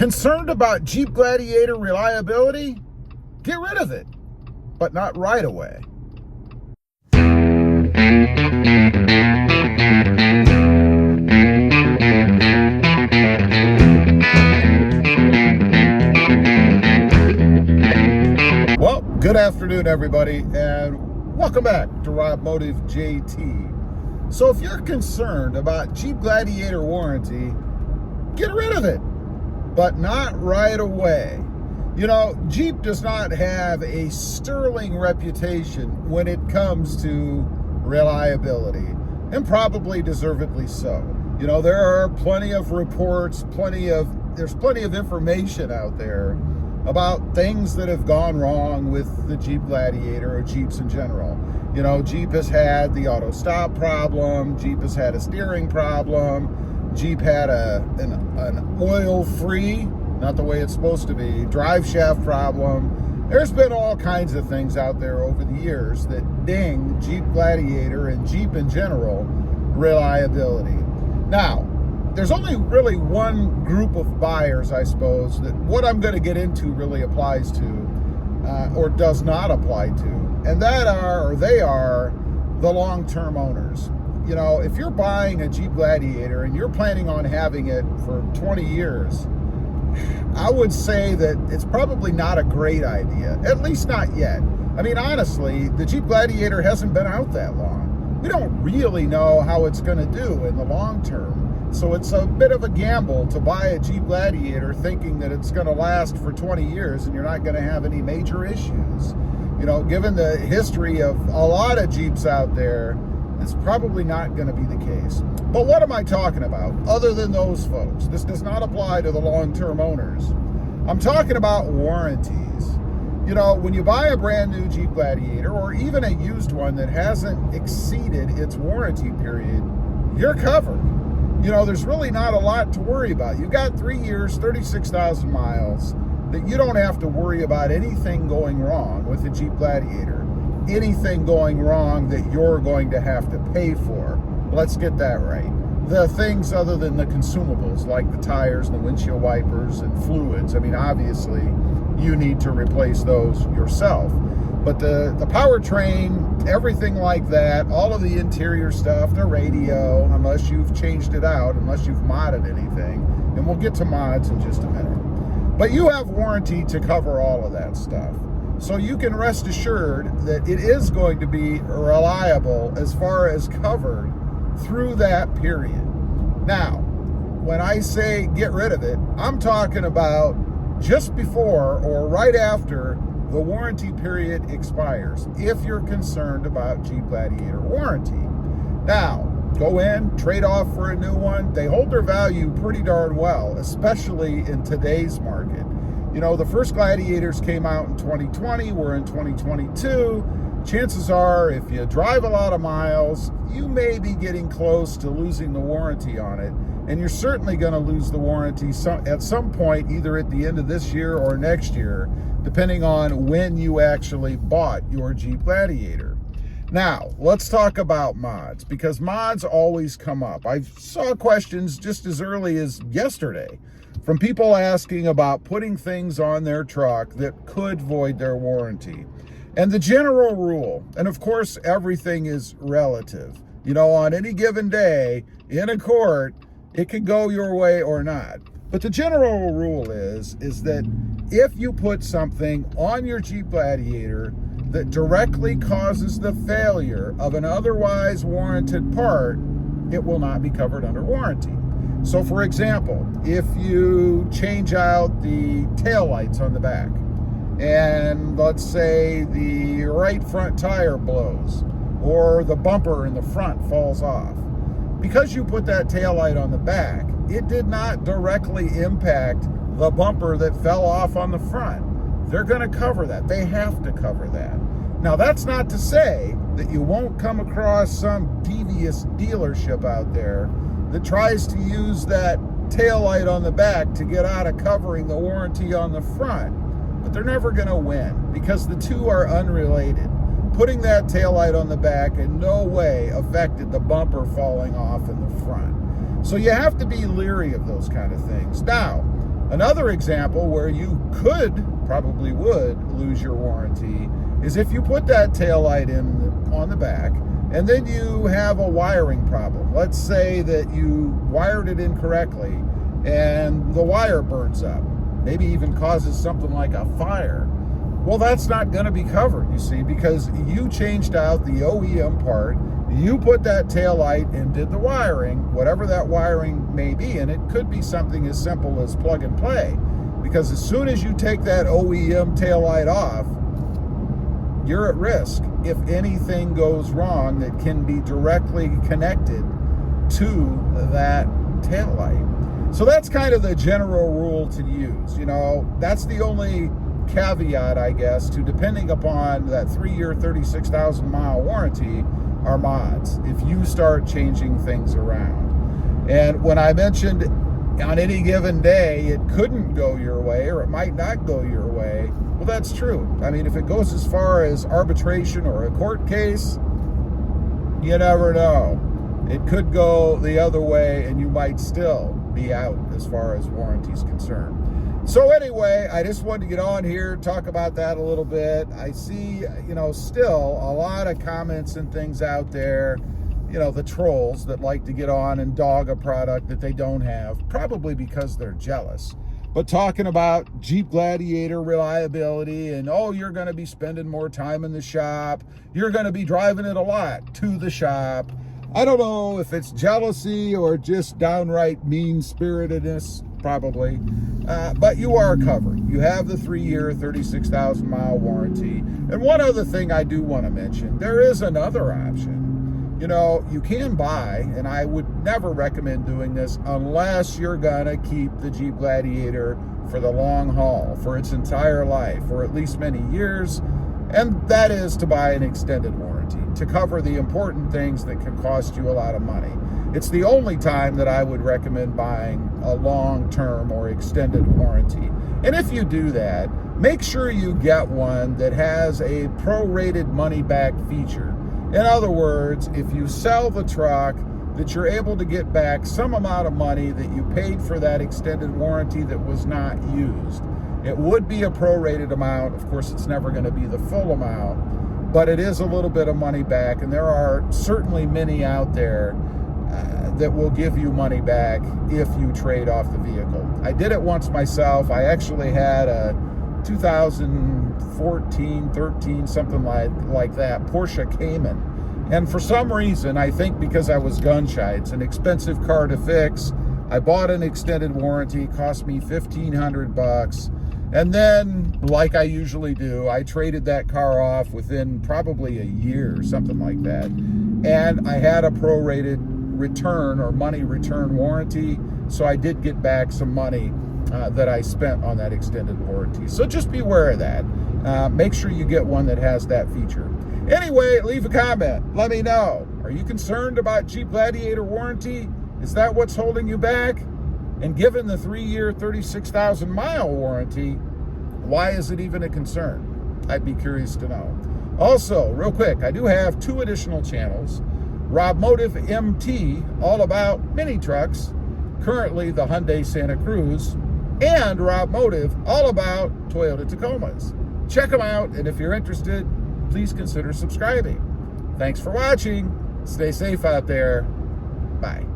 Concerned about Jeep Gladiator reliability? Get rid of it, but not right away. Well, good afternoon, everybody, and welcome back to Automotive JT. So if you're concerned about Jeep Gladiator warranty, get rid of it, but not right away. You know, Jeep does not have a sterling reputation when it comes to reliability, and probably deservedly so. You know, there are plenty of reports, there's plenty of information out there about things that have gone wrong with the Jeep Gladiator or Jeeps in general. You know, Jeep has had the auto stop problem, Jeep has had a steering problem, Jeep had an oil-free, not the way it's supposed to be, drive shaft problem. There's been all kinds of things out there over the years that ding Jeep Gladiator and Jeep in general reliability. Now, there's only really one group of buyers, I suppose, that what I'm going to get into really applies to or does not apply to, and they are the long-term owners. You know, if you're buying a Jeep Gladiator and you're planning on having it for 20 years, I would say that it's probably not a great idea, at least not yet. I mean, honestly, the Jeep Gladiator hasn't been out that long. We don't really know how it's going to do in the long term. So it's a bit of a gamble to buy a Jeep Gladiator thinking that it's going to last for 20 years and you're not going to have any major issues. You know, given the history of a lot of Jeeps out there, it's probably not going to be the case. But what am I talking about other than those folks? This does not apply to the long-term owners. I'm talking about warranties. You know, when you buy a brand new Jeep Gladiator or even a used one that hasn't exceeded its warranty period, you're covered. You know, there's really not a lot to worry about. You've got 3 years, 36,000 miles, that you don't have to worry about anything going wrong with the Jeep Gladiator. Anything going wrong that you're going to have to pay for. Let's get that right. The things other than the consumables, like the tires and the windshield wipers and fluids, I mean, obviously, you need to replace those yourself. But the powertrain, everything like that, all of the interior stuff, the radio, unless you've changed it out, unless you've modded anything, and we'll get to mods in just a minute. But you have warranty to cover all of that stuff. So you can rest assured that it is going to be reliable as far as covered through that period. Now, when I say get rid of it, I'm talking about just before or right after the warranty period expires, if you're concerned about Jeep Gladiator warranty. Now, go in, trade off for a new one. They hold their value pretty darn well, especially in today's market. You know, the first Gladiators came out in 2020, we're in 2022. Chances are, if you drive a lot of miles, you may be getting close to losing the warranty on it. And you're certainly going to lose the warranty at some point, either at the end of this year or next year, depending on when you actually bought your Jeep Gladiator. Now, let's talk about mods, because mods always come up. I saw questions just as early as yesterday from people asking about putting things on their truck that could void their warranty. And the general rule, and of course everything is relative, you know, on any given day in a court, it could go your way or not. But the general rule is that if you put something on your Jeep Gladiator that directly causes the failure of an otherwise warranted part, it will not be covered under warranty. So for example, if you change out the taillights on the back, and let's say the right front tire blows, or the bumper in the front falls off, because you put that taillight on the back, it did not directly impact the bumper that fell off on the front. They're going to cover that. They have to cover that. Now, that's not to say that you won't come across some devious dealership out there that tries to use that taillight on the back to get out of covering the warranty on the front. But they're never going to win, because the two are unrelated. Putting that taillight on the back in no way affected the bumper falling off in the front. So you have to be leery of those kind of things. Now, Another example where you probably would lose your warranty is if you put that taillight in on the back and then you have a wiring problem. Let's say that you wired it incorrectly and the wire burns up, maybe even causes something like a fire. Well, that's not going to be covered, you see, because you changed out the OEM part, you put that taillight and did the wiring, whatever that wiring may be, and it could be something as simple as plug and play, because as soon as you take that OEM taillight off, you're at risk if anything goes wrong that can be directly connected to that taillight. So that's kind of the general rule to use. You know, that's the only caveat, I guess, to depending upon that 3-year, 36,000 mile warranty are mods. If you start changing things around. And when I mentioned on any given day it couldn't go your way or it might not go your way, well, that's true. I mean, if it goes as far as arbitration or a court case, you never know. It could go the other way and you might still be out as far as warranty is concerned. So anyway, I just wanted to get on here, talk about that a little bit. I see, still a lot of comments and things out there, the trolls that like to get on and dog a product that they don't have, probably because they're jealous. But talking about Jeep Gladiator reliability and, oh, you're going to be spending more time in the shop. You're going to be driving it a lot to the shop. I don't know if it's jealousy or just downright mean-spiritedness, probably. But you are covered. You have the 3-year, 36,000 mile warranty. And one other thing I do want to mention, there is another option. You can buy, and I would never recommend doing this unless you're gonna keep the Jeep Gladiator for the long haul, for its entire life, or at least many years, and that is to buy an extended warranty to cover the important things that can cost you a lot of money. It's the only time that I would recommend buying a long-term or extended warranty. And if you do that, make sure you get one that has a prorated money-back feature. In other words, if you sell the truck, that you're able to get back some amount of money that you paid for that extended warranty that was not used. It would be a prorated amount. Of course, it's never going to be the full amount, but it is a little bit of money back, and there are certainly many out there that will give you money back if you trade off the vehicle. I did it once myself. I actually had a 2014, 13, something like that, Porsche Cayman. And for some reason, I think because I was gun shy, it's an expensive car to fix. I bought an extended warranty, it cost me $1,500. And then, like I usually do, I traded that car off within probably a year or something like that. And I had a prorated return or money return warranty, so I did get back some money that I spent on that extended warranty. So just be aware of that. Make sure you get one that has that feature. Anyway, leave a comment. Let me know. Are you concerned about Jeep Gladiator warranty? Is that what's holding you back? And given the 3-year, 36,000 mile warranty, why is it even a concern? I'd be curious to know. Also, real quick, I do have 2 additional channels. Rob Motive MT, all about mini trucks, currently the Hyundai Santa Cruz, and Rob Motive, all about Toyota Tacomas. Check them out, and if you're interested, please consider subscribing. Thanks for watching. Stay safe out there. Bye.